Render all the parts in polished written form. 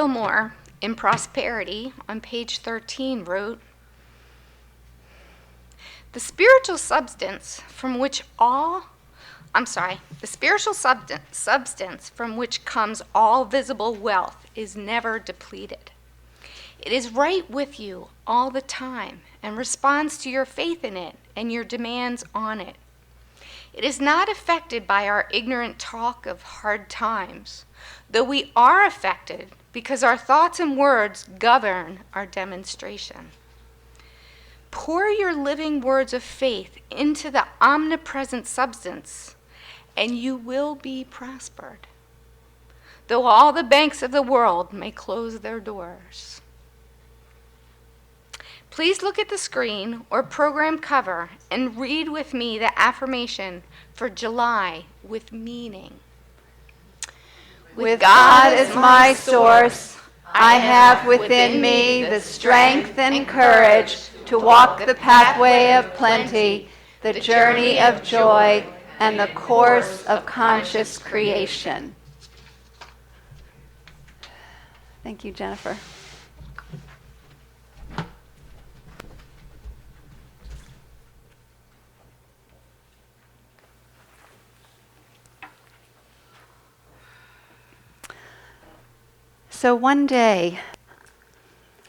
Gilmore, in Prosperity, on page 13, wrote, the spiritual substance from which comes all visible wealth is never depleted. It is right with you all the time and responds to your faith in it and your demands on it. It is not affected by our ignorant talk of hard times, though we are affected because our thoughts and words govern our demonstration. Pour your living words of faith into the omnipresent substance, and you will be prospered, though all the banks of the world may close their doors. Please look at the screen or program cover and read with me the affirmation for July with meaning. With God as my source, I have within me the strength and courage to walk the pathway of plenty, the journey of joy, and the course of conscious creation. Thank you, Jennifer. So one day,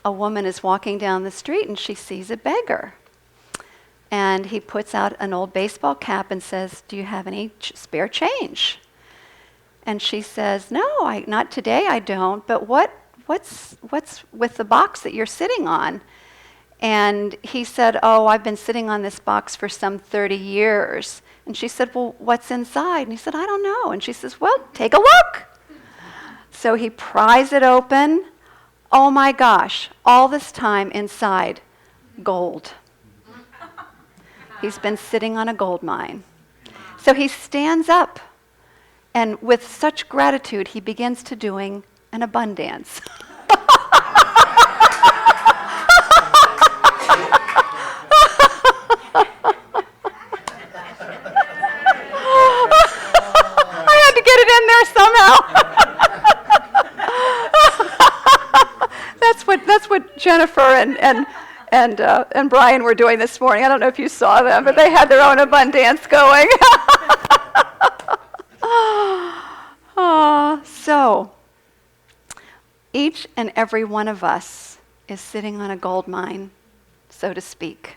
a woman is walking down the street and she sees a beggar. And he puts out an old baseball cap and says, do you have any spare change? And she says, no, not today, I don't. But what's with the box that you're sitting on? And he said, oh, I've been sitting on this box for some 30 years. And she said, well, what's inside? And he said, I don't know. And she says, well, take a look. So he pries it open. Oh my gosh, all this time inside, gold. He's been sitting on a gold mine. So he stands up, and with such gratitude, he begins to doing an Abun-DANCE. I had to get it in there somehow. That's what Jennifer and Brian were doing this morning. I don't know if you saw them, but they had their own Abun-DANCE going. So, each and every one of us is sitting on a gold mine, so to speak.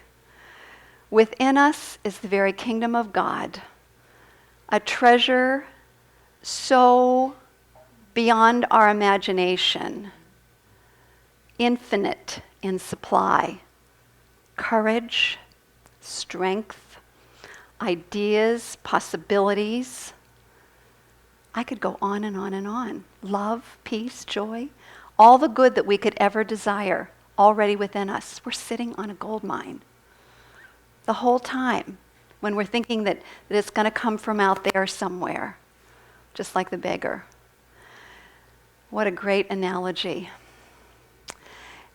Within us is the very kingdom of God, a treasure so beyond our imagination, infinite in supply, courage, strength, ideas, possibilities. I could go on and on and on. Love, peace, joy, all the good that we could ever desire already within us. We're sitting on a gold mine. The whole time when we're thinking that it's going to come from out there somewhere, just like the beggar. What a great analogy.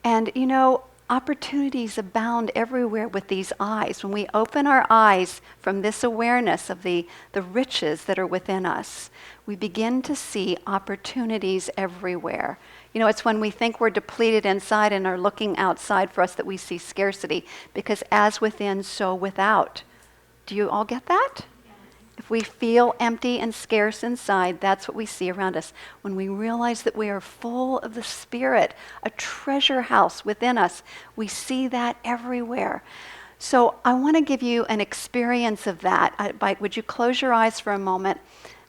And you know, opportunities abound everywhere with these eyes. When we open our eyes from this awareness of the riches that are within us, we begin to see opportunities everywhere. You know, it's when we think we're depleted inside and are looking outside for us that we see scarcity, because as within, so without. Do you all get that? If we feel empty and scarce inside, that's what we see around us. When we realize that we are full of the Spirit, a treasure house within us, we see that everywhere. So I want to give you an experience of that. Would you close your eyes for a moment?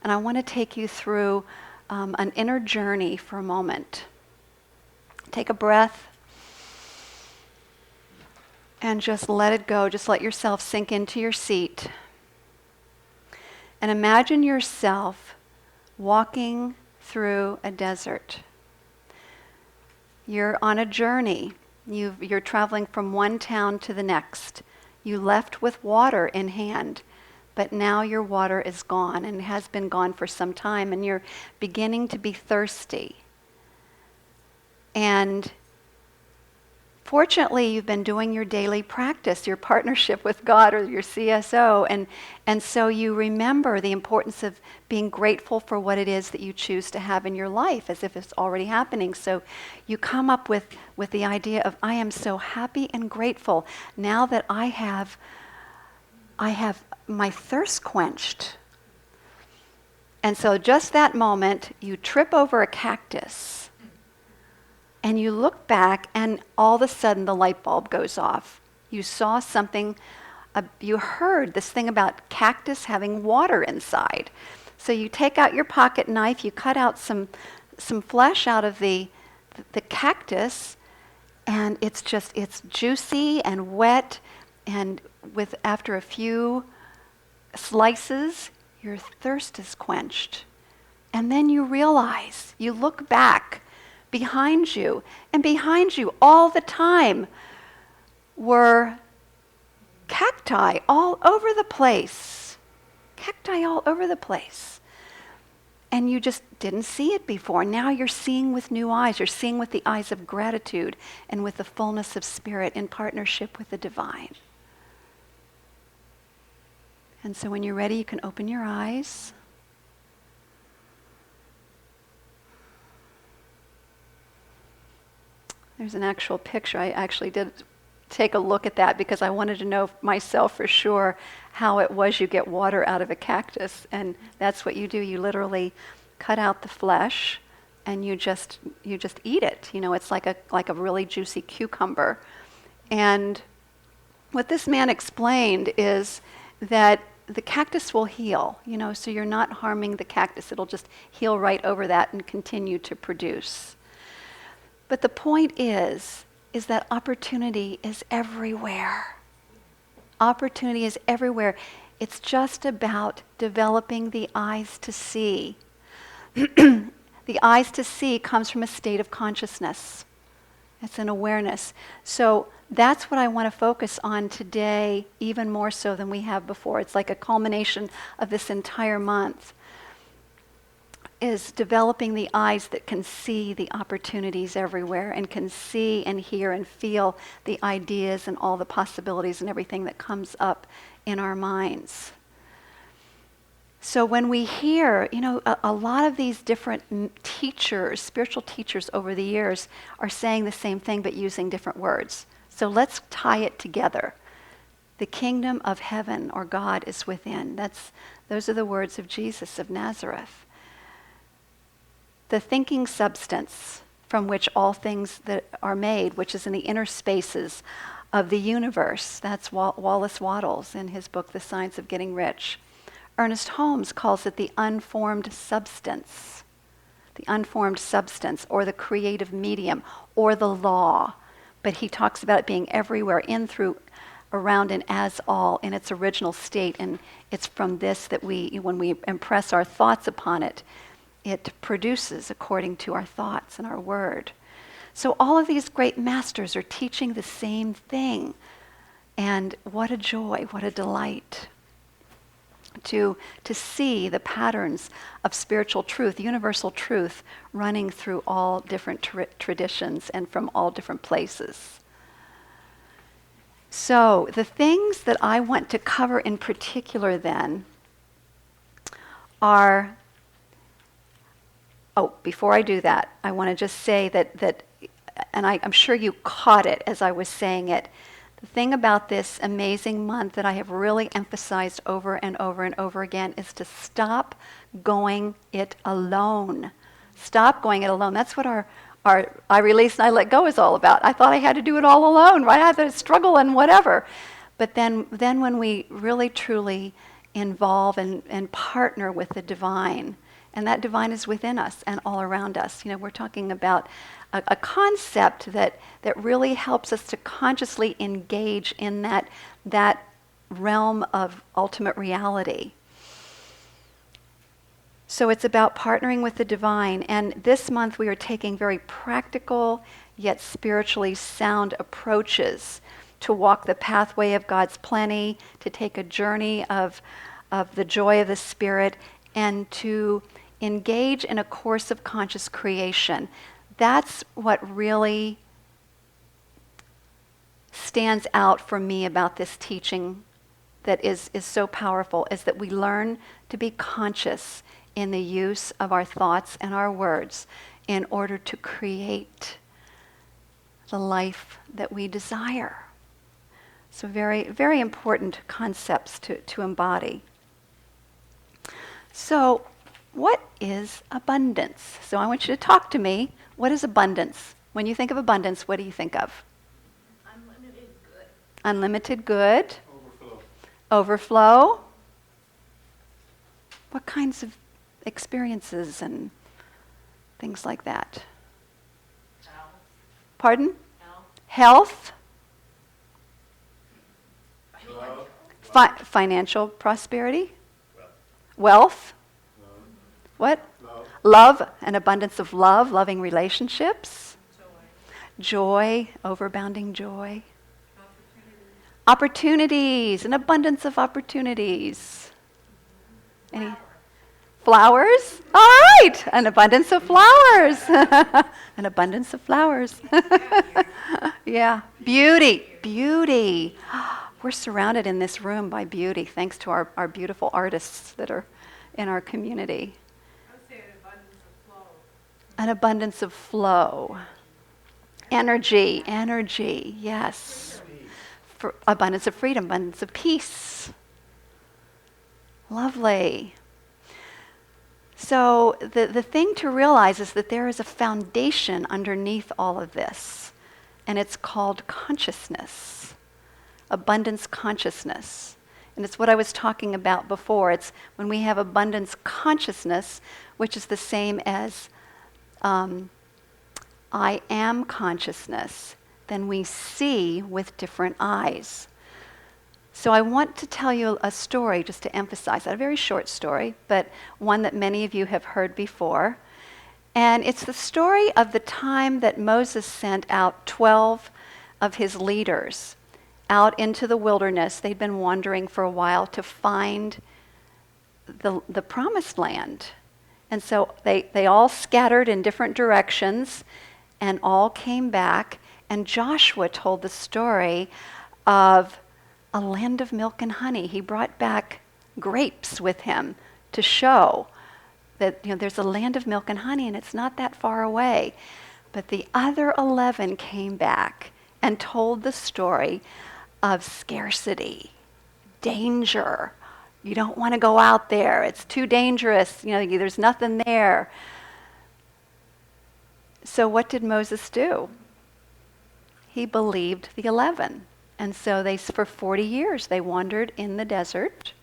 And I want to take you through an inner journey for a moment. Take a breath and just let it go. Just let yourself sink into your seat. And imagine yourself walking through a desert. You're on a journey. You're traveling from one town to the next. You left with water in hand, but now your water is gone and has been gone for some time, and you're beginning to be thirsty. And fortunately, you've been doing your daily practice, your partnership with God or your CSO, and so you remember the importance of being grateful for what it is that you choose to have in your life as if it's already happening. So you come up with the idea of, I am so happy and grateful now that I have my thirst quenched. And so just that moment, you trip over a cactus, and you look back, and all of a sudden the light bulb goes off. You saw something, you heard this thing about cactus having water inside. So you take out your pocket knife, you cut out some flesh out of the cactus, and it's juicy and wet, and after a few slices, your thirst is quenched. And then you realize, you look back behind you, and behind you all the time were cacti all over the place. Cacti all over the place. And you just didn't see it before. Now you're seeing with new eyes. You're seeing with the eyes of gratitude and with the fullness of spirit in partnership with the divine. And so when you're ready, you can open your eyes. There's an actual picture. I actually did take a look at that because I wanted to know myself for sure how it was you get water out of a cactus. And that's what you do. You literally cut out the flesh and you just eat it. You know, it's like a really juicy cucumber. And what this man explained is that the cactus will heal, so you're not harming the cactus. It'll just heal right over that and continue to produce. But the point is that opportunity is everywhere. Opportunity is everywhere. It's just about developing the eyes to see. The eyes to see comes from a state of consciousness. It's an awareness. So that's what I want to focus on today, even more so than we have before. It's like a culmination of this entire month, is developing the eyes that can see the opportunities everywhere and can see and hear and feel the ideas and all the possibilities and everything that comes up in our minds. So when we hear, a lot of these different teachers, spiritual teachers over the years are saying the same thing but using different words. So let's tie it together. The kingdom of heaven or God is within. Those are the words of Jesus of Nazareth. The thinking substance from which all things that are made, which is in the inner spaces of the universe. That's Wallace Wattles in his book, The Science of Getting Rich. Ernest Holmes calls it the unformed substance. The unformed substance, or the creative medium, or the law. But he talks about it being everywhere, in, through, around, and as all in its original state. And it's from this that when we impress our thoughts upon it, it produces according to our thoughts and our word. So all of these great masters are teaching the same thing. And what a joy, what a delight to see the patterns of spiritual truth, universal truth, running through all different traditions and from all different places. So the things that I want to cover in particular then are, before I do that, I want to just say that and I'm sure you caught it as I was saying it, the thing about this amazing month that I have really emphasized over and over and over again is to stop going it alone. Stop going it alone. That's what our I Release and I Let Go is all about. I thought I had to do it all alone, right? I had to struggle and whatever. But then when we really truly involve and partner with the divine, and that divine is within us and all around us. We're talking about a concept that really helps us to consciously engage in that realm of ultimate reality. So it's about partnering with the divine. And this month we are taking very practical yet spiritually sound approaches to walk the pathway of God's plenty, to take a journey of the joy of the Spirit, and to engage in a course of conscious creation. That's what really stands out for me about this teaching that is so powerful is that we learn to be conscious in the use of our thoughts and our words in order to create the life that we desire. So very, very important concepts to embody. So what is abundance? So I want you to talk to me. What is abundance? When you think of abundance, what do you think of? Unlimited good. Unlimited good. Overflow. Overflow. What kinds of experiences and things like that? Health. Pardon? Health. Health. Love. Financial prosperity. Wealth. Wealth. What? Love. Love, an abundance of love, loving relationships. Joy. Joy, overbounding joy. Opportunities, an abundance of opportunities. Any? Flowers? All right, an abundance of flowers. An abundance of flowers. Yeah, beauty, beauty. We're surrounded in this room by beauty thanks to our beautiful artists that are in our community. I would say an abundance of flow. An abundance of flow. Energy, energy, yes. For abundance of freedom, abundance of peace. Lovely. So the thing to realize is that there is a foundation underneath all of this, and it's called consciousness, abundance consciousness. And it's what I was talking about before. It's when we have abundance consciousness, which is the same as I am consciousness, then we see with different eyes. So I want to tell you a story just to emphasize that, a very short story, but one that many of you have heard before. And it's the story of the time that Moses sent out 12 of his leaders out into the wilderness. They'd been wandering for a while to find the promised land. And so they all scattered in different directions and all came back. And Joshua told the story of a land of milk and honey. He brought back grapes with him to show that there's a land of milk and honey and it's not that far away. But the other 11 came back and told the story of scarcity, danger. You don't want to go out there. It's too dangerous. There's nothing there. So what did Moses do? He believed the 11. And so for 40 years, they wandered in the desert,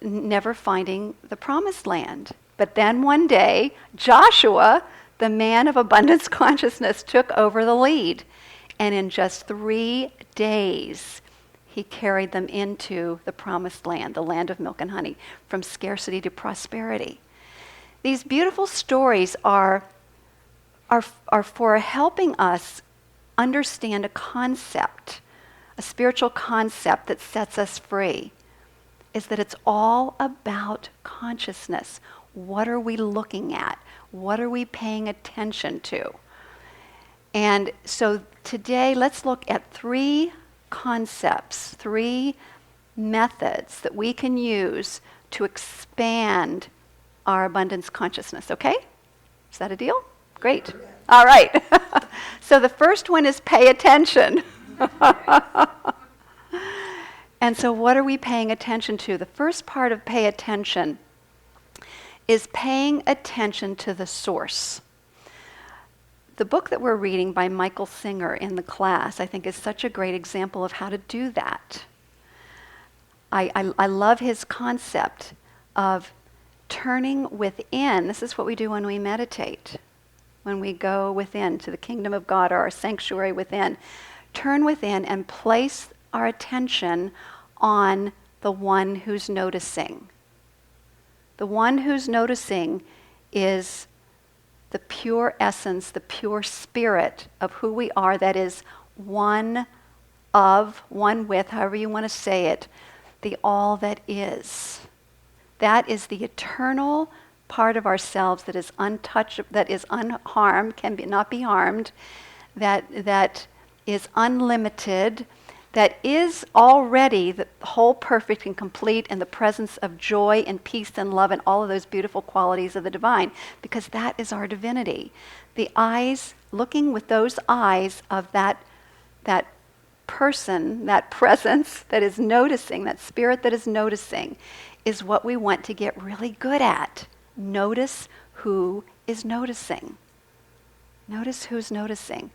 never finding the promised land. But then one day, Joshua, the man of abundance consciousness, took over the lead. And in just 3 days, he carried them into the promised land, the land of milk and honey, from scarcity to prosperity. These beautiful stories are for helping us understand a concept, a spiritual concept that sets us free, is that it's all about consciousness. What are we looking at? What are we paying attention to? And so today, let's look at 3 concepts, 3 methods that we can use to expand our abundance consciousness, okay? Is that a deal? Great. All right. So the first one is pay attention. And so what are we paying attention to? The first part of pay attention is paying attention to the source. The book that we're reading by Michael Singer in the class, I think, is such a great example of how to do that. I love his concept of turning within. This is what we do when we meditate. When we go within to the kingdom of God or our sanctuary within, turn within and place our attention on the one who's noticing. The one who's noticing is the pure essence, the pure spirit of who we are, that is one of, one with, however you want to say it, the all that is. That is the eternal part of ourselves that is untouched, that is unharmed, not be harmed, that is unlimited, that is already the whole, perfect, and complete in the presence of joy and peace and love and all of those beautiful qualities of the divine, because that is our divinity. The eyes, looking with those eyes of that person, that presence that is noticing, that spirit that is noticing, is what we want to get really good at. Notice who is noticing. Notice who's noticing.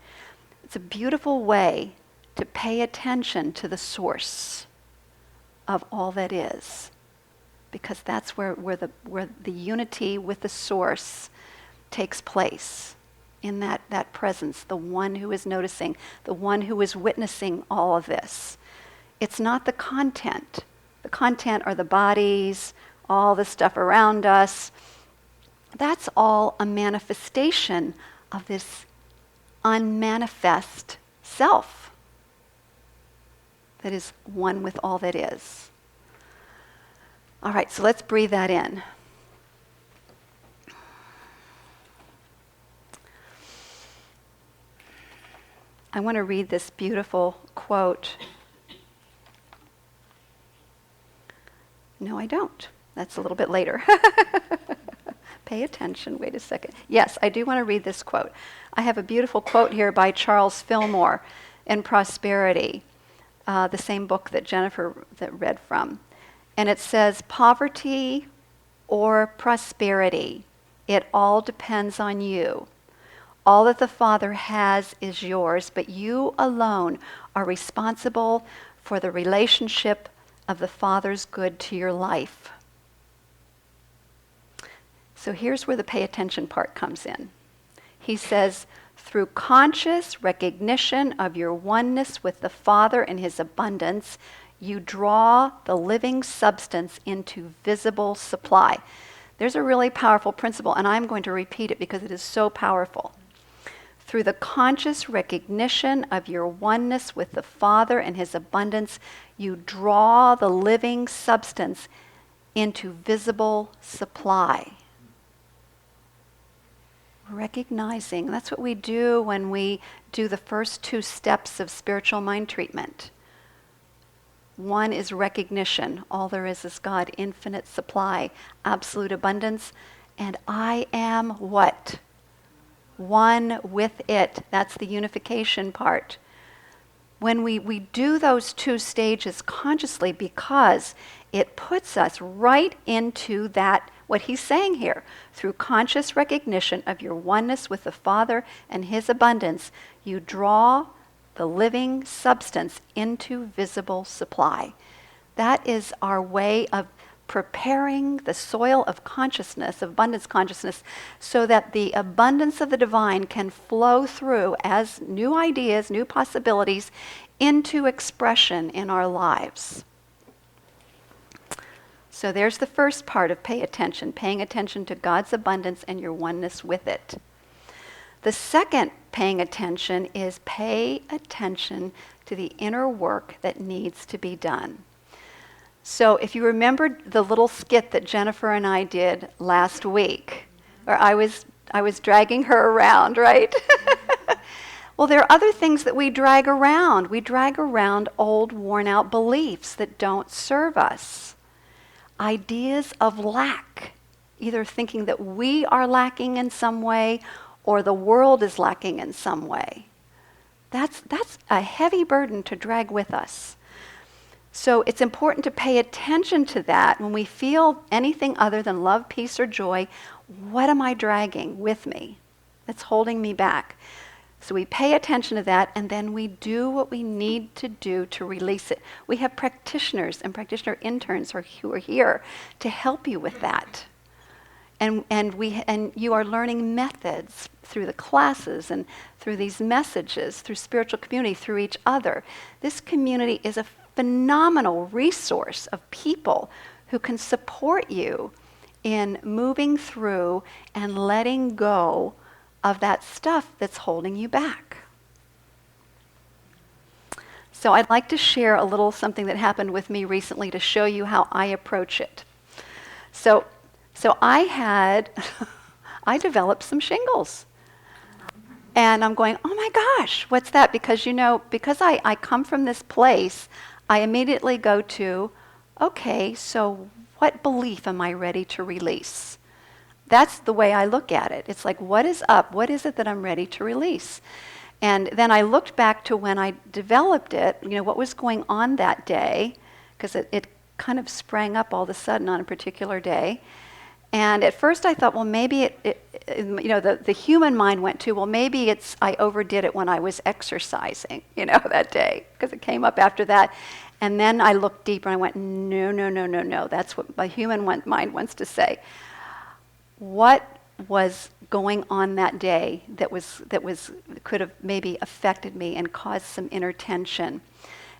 It's a beautiful way to pay attention to the source of all that is, because that's where the unity with the source takes place, in that presence, the one who is noticing, the one who is witnessing all of this. It's not the content. The content are the bodies, all the stuff around us. That's all a manifestation of this unmanifest self that is one with all that is. All right, so let's breathe that in. I want to read this beautiful quote. No, I don't. That's a little bit later. Pay attention. Wait a second. Yes, I do want to read this quote. I have a beautiful quote here by Charles Fillmore in Prosperity, the same book that Jennifer read from. And it says, "Poverty or prosperity, it all depends on you. All that the Father has is yours, but you alone are responsible for the relationship of the Father's good to your life." So here's where the pay attention part comes in. He says, "Through conscious recognition of your oneness with the Father and His abundance, you draw the living substance into visible supply." There's a really powerful principle, and I'm going to repeat it because it is so powerful. Through the conscious recognition of your oneness with the Father and His abundance, you draw the living substance into visible supply. Recognizing, that's what we do when we do the first two steps of spiritual mind treatment. One is recognition. All there is God, infinite supply, absolute abundance, and I am what? One with it. That's the unification part. When we do those two stages consciously, because it puts us right into that, what he's saying here. Through conscious recognition of your oneness with the Father and His abundance, you draw the living substance into visible supply. That is our way of preparing the soil of consciousness, of abundance consciousness, so that the abundance of the divine can flow through as new ideas, new possibilities into expression in our lives. So there's the first part of pay attention, paying attention to God's abundance and your oneness with it. The second paying attention is pay attention to the inner work that needs to be done. So if you remembered the little skit that Jennifer and I did last week, where I was dragging her around, right? Well, there are other things that we drag around. We drag around old, worn-out beliefs that don't serve us. Ideas of lack, either thinking that we are lacking in some way or the world is lacking in some way. That's a heavy burden to drag with us. So it's important to pay attention to that. When we feel anything other than love, peace, or joy, what am I dragging with me that's holding me back? So we pay attention to that, and then we do what we need to do to release it. We have practitioners and practitioner interns who are here to help you with that. And you are learning methods through the classes and through these messages, through spiritual community, through each other. This community is a phenomenal resource of people who can support you in moving through and letting go of that stuff that's holding you back. So I'd like to share a little something that happened with me recently to show you how I approach it. So I developed some shingles. And I'm going, oh my gosh, what's that? Because, because I come from this place, I immediately go to, okay, so what belief am I ready to release? That's the way I look at it. It's like, what is up? What is it that I'm ready to release? And then I looked back to when I developed it, what was going on that day, because it kind of sprang up all of a sudden on a particular day. And at first I thought, well, maybe the human mind went to, well, maybe I overdid it when I was exercising, that day, because it came up after that. And then I looked deeper and I went, no. That's what my human mind wants to say. What was going on that day that could have maybe affected me and caused some inner tension?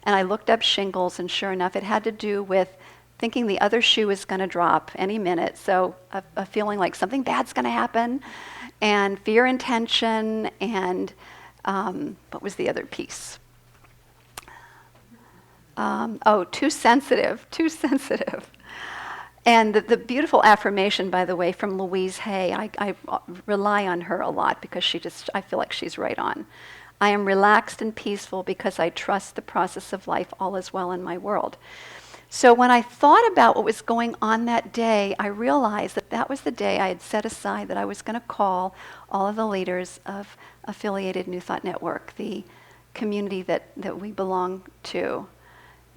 And I looked up shingles, and sure enough, it had to do with thinking the other shoe is going to drop any minute, so a feeling like something bad's going to happen, and fear and tension, and what was the other piece? Too sensitive. And the beautiful affirmation, by the way, from Louise Hay, I rely on her a lot because I feel like she's right on. I am relaxed and peaceful because I trust the process of life. All is well in my world. So when I thought about what was going on that day, I realized that was the day I had set aside that I was going to call all of the leaders of Affiliated New Thought Network, the community that we belong to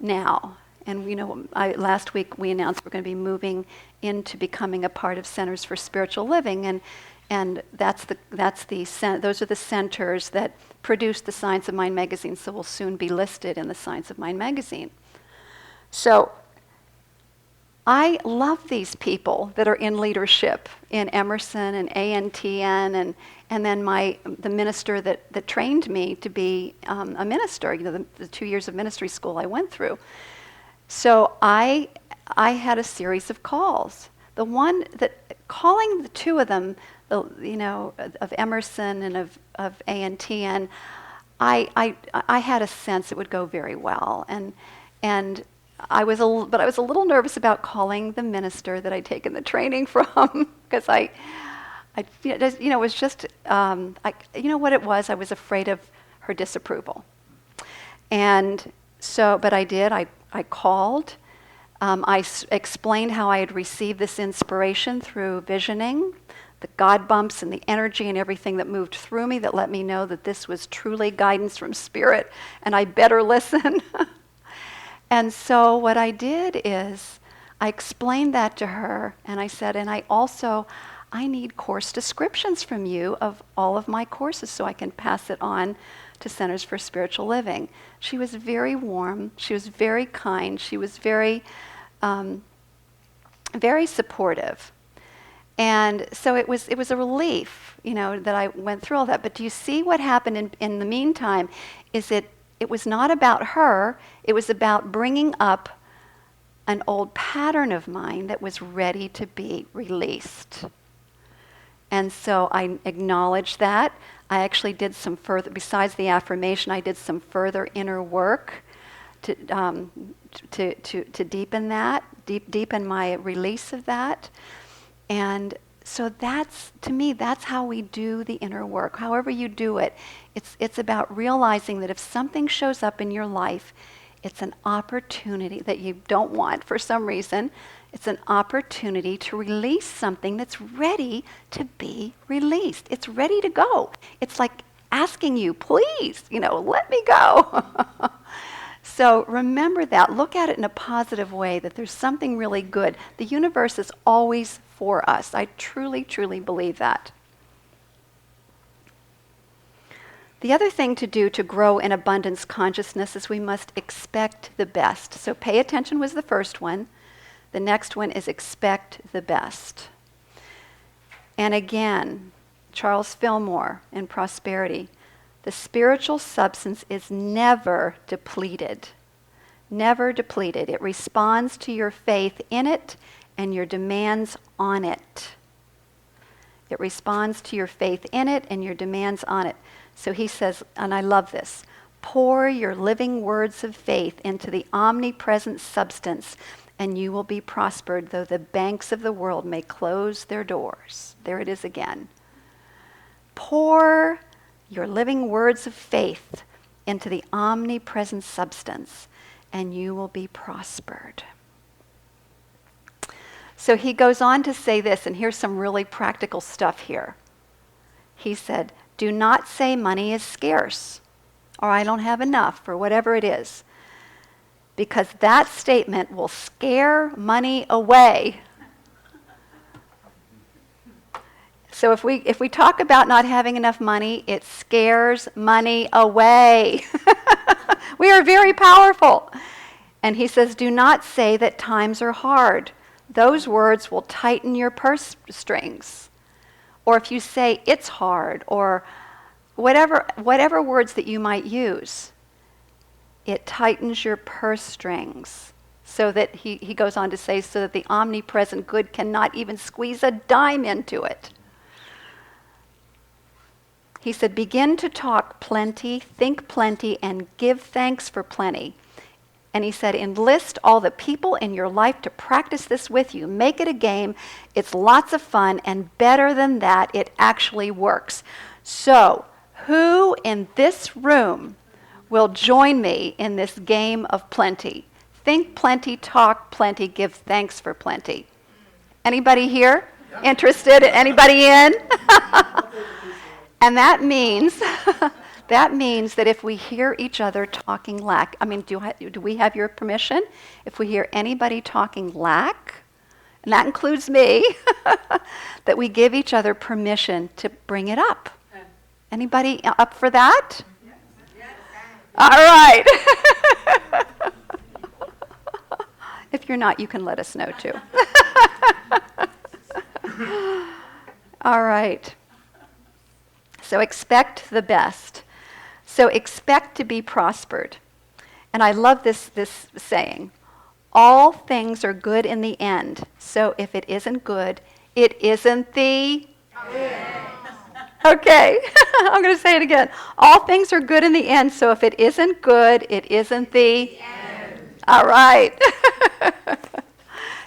now. And last week we announced we're going to be moving into becoming a part of Centers for Spiritual Living, and those are the centers that produce the Science of Mind magazine, so we'll soon be listed in the Science of Mind magazine. So I love these people that are in leadership in Emerson and ANTN, and then the minister that trained me to be a minister, the 2 years of ministry school I went through. So I had a series of calls. The one calling the two of them, of Emerson and of ANTN, I had a sense it would go very well, and I was a little nervous about calling the minister that I'd taken the training from because it was just what it was. I was afraid of her disapproval, and so but I did. I called. I explained how I had received this inspiration through visioning, the God bumps and the energy and everything that moved through me that let me know that this was truly guidance from Spirit, and I better listen. And so what I did is I explained that to her, and I said, and I need course descriptions from you of all of my courses so I can pass it on to Centers for Spiritual Living. She was very warm. She was very kind. She was very, very supportive. And so it was a relief, that I went through all that. But do you see what happened in the meantime? It was not about her. It was about bringing up an old pattern of mine that was ready to be released. And so I acknowledged that. I actually did some further, besides the affirmation, I did some further inner work to deepen that, deepen my release of that. And so to me, that's how we do the inner work. However you do it, it's about realizing that if something shows up in your life, it's an opportunity that you don't want for some reason. It's an opportunity to release something that's ready to be released. It's ready to go. It's like asking you, please, let me go. So remember that. Look at it in a positive way, that there's something really good. The universe is always for us. I truly, truly believe that. The other thing to do to grow in abundance consciousness is we must expect the best. So pay attention was the first one. The next one is expect the best. And again, Charles Fillmore in Prosperity, the spiritual substance is never depleted. Never depleted. It responds to your faith in it and your demands on it. It responds to your faith in it and your demands on it. So he says, and I love this, pour your living words of faith into the omnipresent substance, and you will be prospered, though the banks of the world may close their doors. There it is again. Pour your living words of faith into the omnipresent substance, and you will be prospered. So he goes on to say this, and here's some really practical stuff here. He said, do not say money is scarce, or I don't have enough, or whatever it is, because that statement will scare money away. So if we talk about not having enough money, it scares money away. We are very powerful. And he says, do not say that times are hard. Those words will tighten your purse strings. Or if you say it's hard, or whatever words that you might use, it tightens your purse strings. So that he goes on to say, so that the omnipresent good cannot even squeeze a dime into it. He said, begin to talk plenty, think plenty, and give thanks for plenty. And he said, enlist all the people in your life to practice this with you. Make it a game. It's lots of fun, and better than that, it actually works. So, who in this room will join me in this game of plenty? Think plenty, talk plenty, give thanks for plenty. Anybody here? Yep. Interested? Anybody in? And that means that if we hear each other talking lack, do we have your permission? If we hear anybody talking lack, and that includes me, that we give each other permission to bring it up. Anybody up for that? Yes. All right. If you're not, you can let us know too. All right. So expect the best. So expect to be prospered. And I love this saying. All things are good in the end. So if it isn't good, it isn't the end. Okay, I'm going to say it again. All things are good in the end. So if it isn't good, it isn't the end. All right.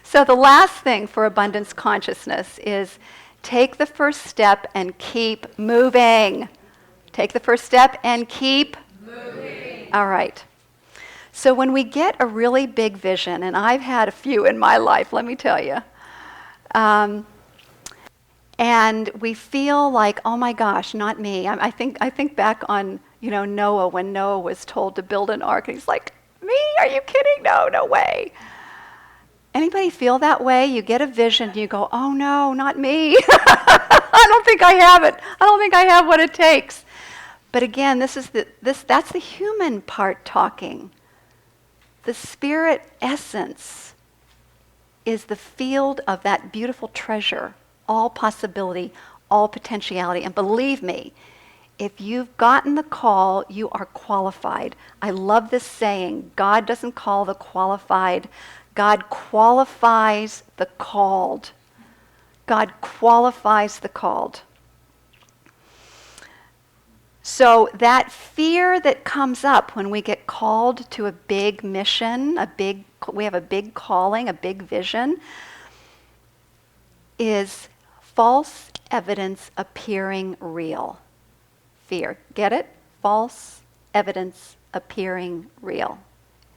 So the last thing for abundance consciousness is take the first step and keep moving. Take the first step and keep moving. All right. So when we get a really big vision, and I've had a few in my life, let me tell you, and we feel like, oh my gosh, not me. I think back on Noah, when Noah was told to build an ark, and he's like, me? Are you kidding? No way. Anybody feel that way? You get a vision, you go, oh no, not me. I don't think I have it. I don't think I have what it takes. But again, that's the human part talking. The spirit essence is the field of that beautiful treasure, all possibility, all potentiality. And believe me, if you've gotten the call, you are qualified. I love this saying, God doesn't call the qualified, God qualifies the called. God qualifies the called. So that fear that comes up when we get called to a big mission, we have a big calling, a big vision, is false evidence appearing real. Fear. Get it? False evidence appearing real.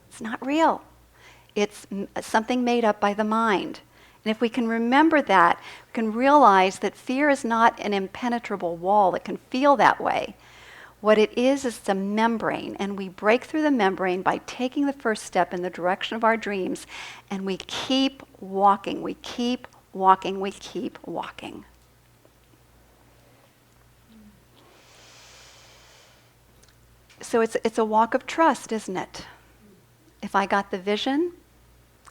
It's not real. It's something made up by the mind. And if we can remember that, we can realize that fear is not an impenetrable wall that can feel that way. What it is a membrane, and we break through the membrane by taking the first step in the direction of our dreams, and we keep walking, we keep walking, we keep walking. So it's a walk of trust, isn't it? If I got the vision,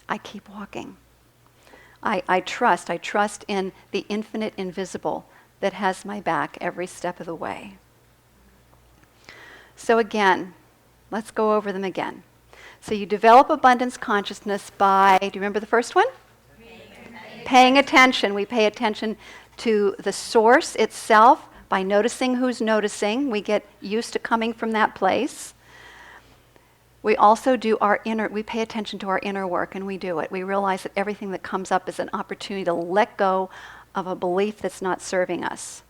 I keep walking. I trust in the infinite invisible that has my back every step of the way. So again, let's go over them again. So you develop abundance consciousness by, do you remember the first one? Paying attention. We pay attention to the source itself by noticing who's noticing. We get used to coming from that place. We also do we pay attention to our inner work, and we do it. We realize that everything that comes up is an opportunity to let go of a belief that's not serving us.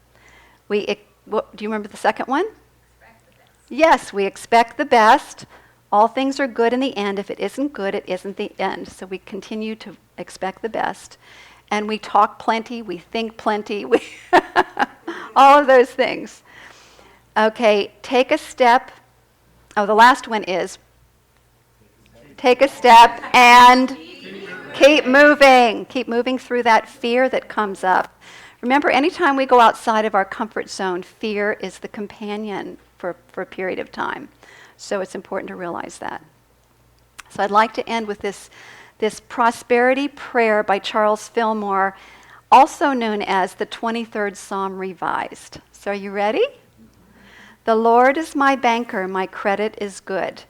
We What, do you remember the second one? Yes, we expect the best. All things are good in the end. If it isn't good, it isn't the end. So we continue to expect the best. And we talk plenty, we think plenty, all of those things. Okay, take a step. Oh, the last one is take a step and keep moving. Keep moving through that fear that comes up. Remember, anytime we go outside of our comfort zone, fear is the companion for a period of time. So it's important to realize that. So I'd like to end with this prosperity prayer by Charles Fillmore, also known as the 23rd Psalm Revised. So are you ready? The Lord is my banker, my credit is good.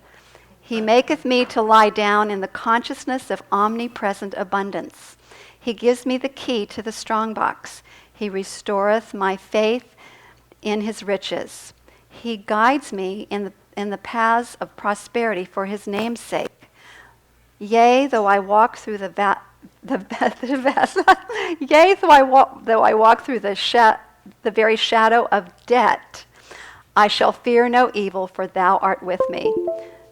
He maketh me to lie down in the consciousness of omnipresent abundance. He gives me the key to the strong box. He restoreth my faith in his riches. He guides me in the paths of prosperity for his name's sake. Yea, though I walk through though I walk through the very shadow of death, I shall fear no evil, for thou art with me.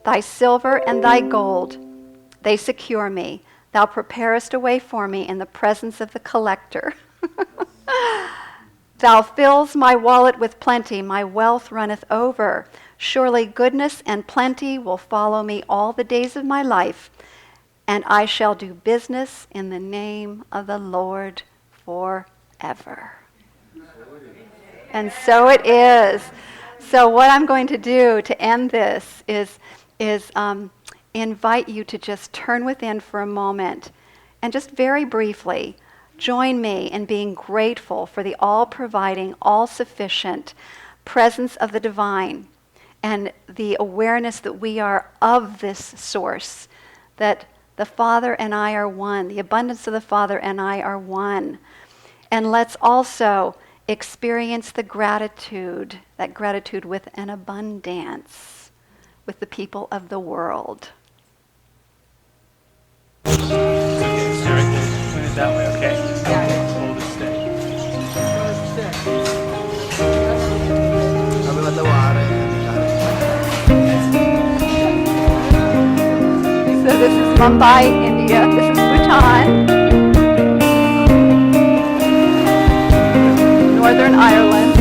Thy silver and thy gold, they secure me. Thou preparest a way for me in the presence of the collector. Thou fills my wallet with plenty, my wealth runneth over. Surely goodness and plenty will follow me all the days of my life, and I shall do business in the name of the Lord forever. And so it is. So what I'm going to do to end this is invite you to just turn within for a moment and just very briefly join me in being grateful for the all-providing, all-sufficient presence of the divine and the awareness that we are of this source, that the Father and I are one, the abundance of the Father and I are one. And let's also experience the gratitude, that gratitude with an abundance with the people of the world. Okay, Eric, point it that way, okay? Hold it steady. So this is Mumbai, India. This is Bhutan, Northern Ireland,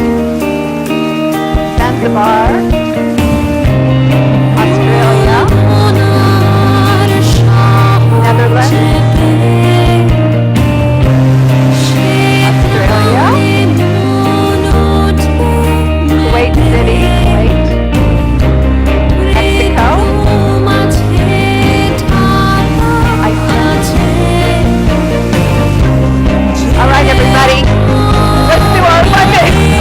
Zanzibar, Australia, Netherlands, Australia, Kuwait City, Kuwait, Mexico, Iceland. All right, everybody, let's do our Monday.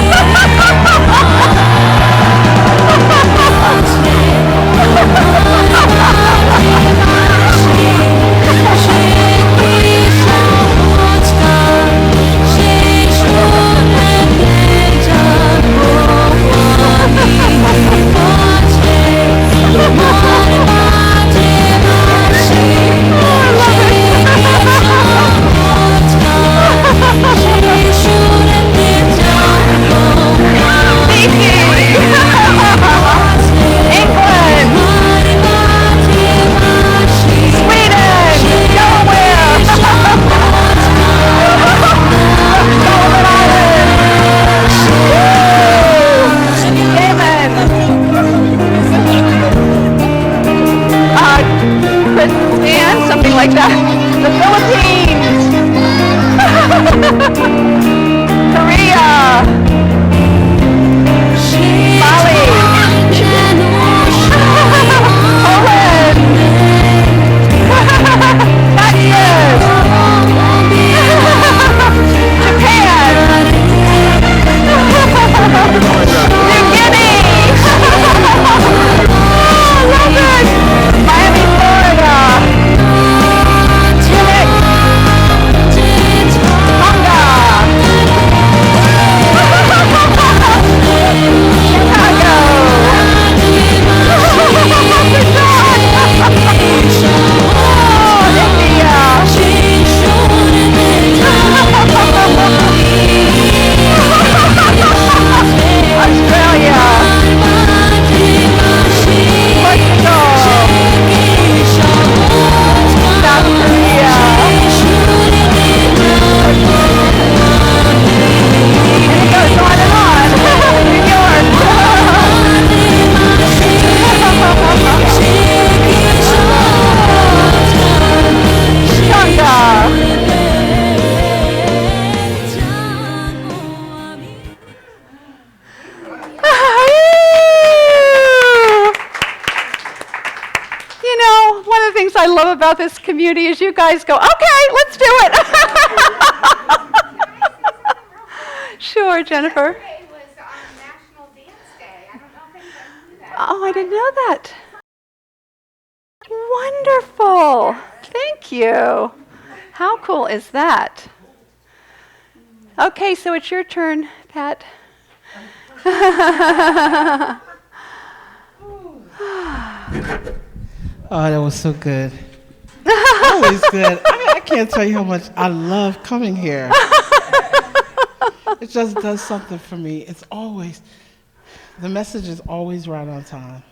I love about this community is you guys go, okay, let's do it. Sure, Jennifer. Yesterday was National Dance Day. I don't know if anybody knew that. Oh, I didn't know that. Wonderful. Thank you. How cool is that? Okay, so it's your turn, Pat. Oh, that was so good. Always good. I can't tell you how much I love coming here. It just does something for me. The message is always right on time.